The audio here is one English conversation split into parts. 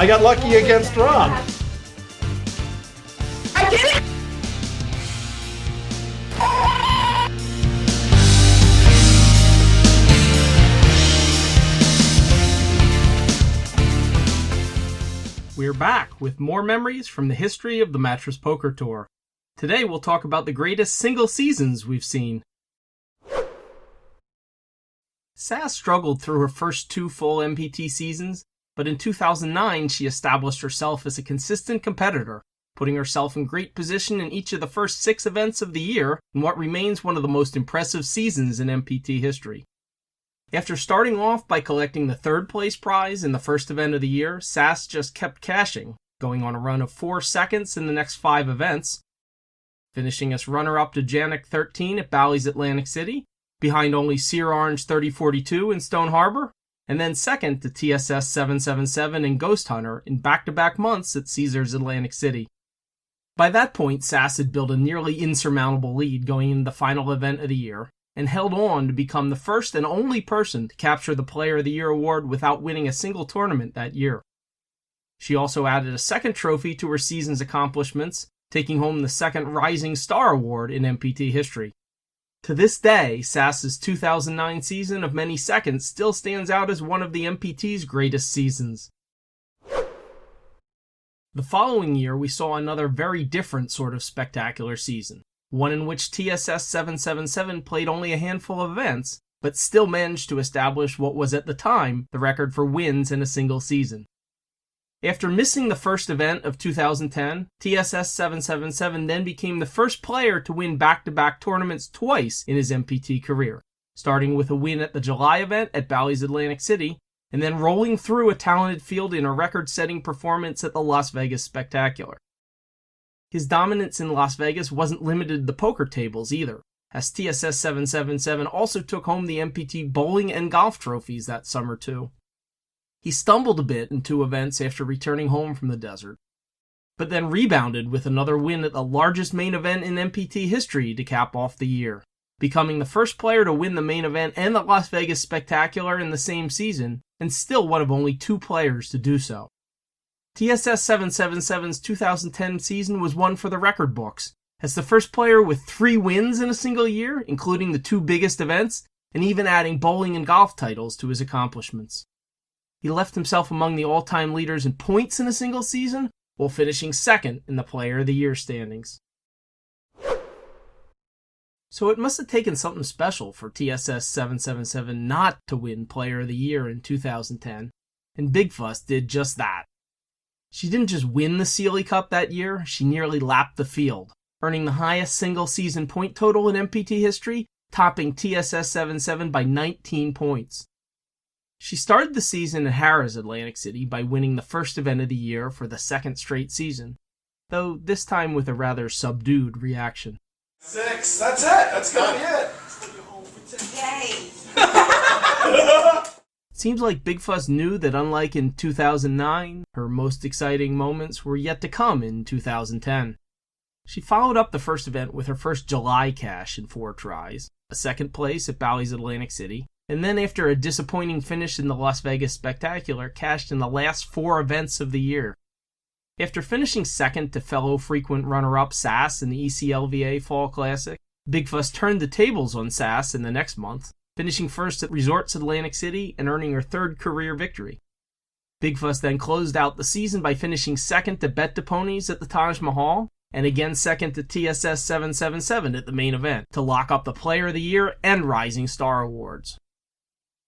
I got lucky against Rob. I did it! We're back with more memories from the history of the Mattress Poker Tour. Today we'll talk about the greatest single seasons we've seen. Sass struggled through her first 2 full MPT seasons, but in 2009 she established herself as a consistent competitor, putting herself in great position in each of the first 6 events of the year in what remains one of the most impressive seasons in MPT history. After starting off by collecting the 3rd place prize in the first event of the year, Sass just kept cashing, going on a run of 4 seconds in the next 5 events, finishing as runner-up to Janik 13 at Bally's Atlantic City, behind only Sear Orange 3042 in Stone Harbor, and then second to TSS 777 and Ghost Hunter in back-to-back months at Caesars Atlantic City. By that point, Sass had built a nearly insurmountable lead going into the final event of the year, and held on to become the first and only person to capture the Player of the Year award without winning a single tournament that year. She also added a second trophy to her season's accomplishments, taking home the 2nd Rising Star Award in MPT history. To this day, Sass's 2009 season of many seconds still stands out as one of the MPT's greatest seasons. The following year, we saw another very different sort of spectacular season, one in which TSS 777 played only a handful of events, but still managed to establish what was at the time the record for wins in a single season. After missing the first event of 2010, TSS 777 then became the first player to win back-to-back tournaments twice in his MPT career, starting with a win at the July event at Bally's Atlantic City, and then rolling through a talented field in a record-setting performance at the Las Vegas Spectacular. His dominance in Las Vegas wasn't limited to the poker tables either, as TSS 777 also took home the MPT bowling and golf trophies that summer too. He stumbled a bit in 2 events after returning home from the desert, but then rebounded with another win at the largest main event in MPT history to cap off the year, becoming the first player to win the main event and the Las Vegas Spectacular in the same season, and still one of only 2 players to do so. TSS 777's 2010 season was one for the record books, as the first player with 3 wins in a single year, including the 2 biggest events, and even adding bowling and golf titles to his accomplishments. He left himself among the all-time leaders in points in a single season, while finishing 2nd in the Player of the Year standings. So it must have taken something special for TSS 777 not to win Player of the Year in 2010, and Big Fuss did just that. She didn't just win the Sealy Cup that year, she nearly lapped the field, earning the highest single-season point total in MPT history, topping TSS 77 by 19 points. She started the season at Harrah's Atlantic City by winning the first event of the year for the 2nd straight season, though this time with a rather subdued reaction. 6, that's it, that's gonna be it. It seems like Big Fuss knew that unlike in 2009, her most exciting moments were yet to come in 2010. She followed up the first event with her first July cash in 4 tries, a 2nd place at Bally's Atlantic City, and then after a disappointing finish in the Las Vegas Spectacular, cashed in the last 4 events of the year. After finishing 2nd to fellow frequent runner-up Sass in the ECLVA Fall Classic, Big Fuss turned the tables on Sass in the next month, finishing 1st at Resorts Atlantic City and earning her 3rd career victory. Big Fuss then closed out the season by finishing 2nd to Bet to Ponies at the Taj Mahal, and again 2nd to TSS 777 at the main event, to lock up the Player of the Year and Rising Star awards.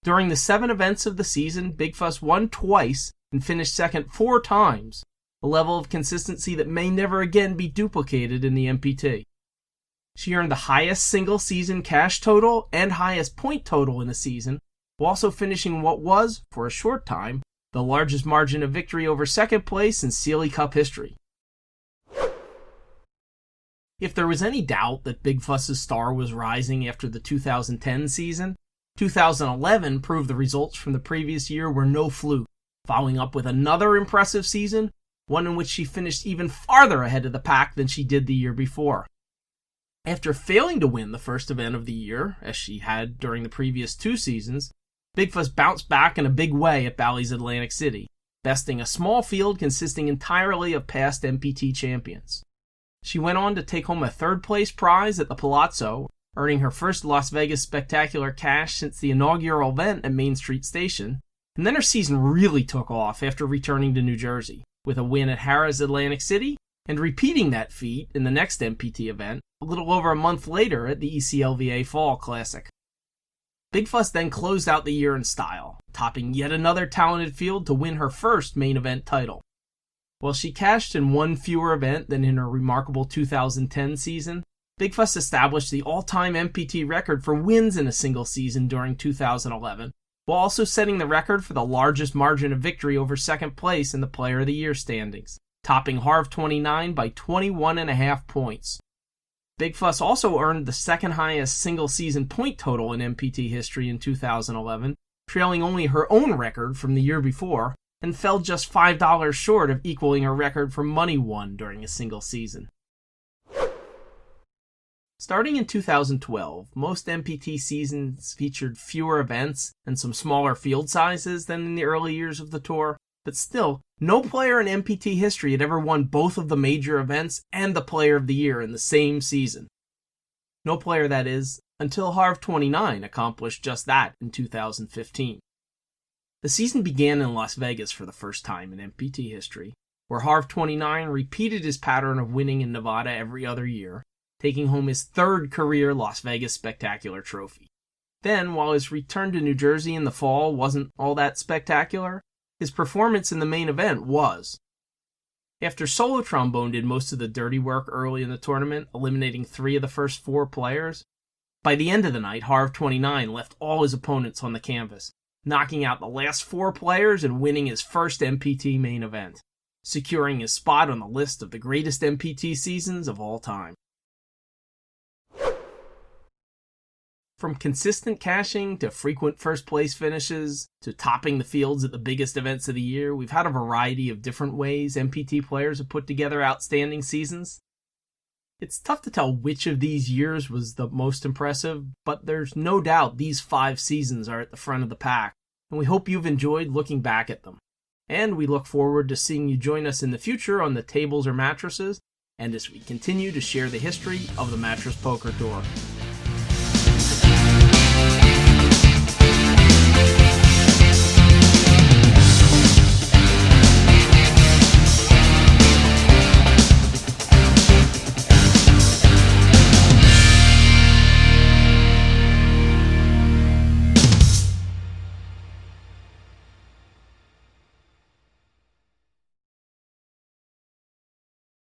During the 7 events of the season, Big Fuss won twice and finished 2nd 4 times, a level of consistency that may never again be duplicated in the MPT. She earned the highest single-season cash total and highest point total in a season, while also finishing what was, for a short time, the largest margin of victory over 2nd place in Sealy Cup history. If there was any doubt that Big Fuss's star was rising after the 2010 season, 2011 proved the results from the previous year were no fluke, following up with another impressive season, one in which she finished even farther ahead of the pack than she did the year before. After failing to win the first event of the year, as she had during the previous 2 seasons, Big Fuss bounced back in a big way at Bally's Atlantic City, besting a small field consisting entirely of past MPT champions. She went on to take home a third-place prize at the Palazzo, earning her first Las Vegas Spectacular cash since the inaugural event at Main Street Station, and then her season really took off after returning to New Jersey, with a win at Harrah's Atlantic City, and repeating that feat in the next MPT event a little over a month later at the ECLVA Fall Classic. Big Fuss then closed out the year in style, topping yet another talented field to win her first main event title. While she cashed in one fewer event than in her remarkable 2010 season, Big Fuss established the all-time MPT record for wins in a single season during 2011, while also setting the record for the largest margin of victory over second place in the Player of the Year standings, topping Harv 29 by 21.5 points. Big Fuss also earned the second highest single-season point total in MPT history in 2011, trailing only her own record from the year before, and fell just $5 short of equaling her record for money won during a single season. Starting in 2012, most MPT seasons featured fewer events and some smaller field sizes than in the early years of the tour, but still, no player in MPT history had ever won both of the major events and the Player of the Year in the same season. No player, that is, until Harv 29 accomplished just that in 2015. The season began in Las Vegas for the first time in MPT history, where Harv 29 repeated his pattern of winning in Nevada every other year, taking home his third career Las Vegas Spectacular trophy. Then, while his return to New Jersey in the fall wasn't all that spectacular, his performance in the main event was. After solo trombone did most of the dirty work early in the tournament, eliminating 3 of the first 4 players, by the end of the night, Harv 29 left all his opponents on the canvas, knocking out the last 4 players and winning his first MPT main event, securing his spot on the list of the greatest MPT seasons of all time. From consistent cashing to frequent first-place finishes to topping the fields at the biggest events of the year, we've had a variety of different ways MPT players have put together outstanding seasons. It's tough to tell which of these years was the most impressive, but there's no doubt these 5 seasons are at the front of the pack, and we hope you've enjoyed looking back at them. And we look forward to seeing you join us in the future on the tables or mattresses, and as we continue to share the history of the Mattress Poker Tour.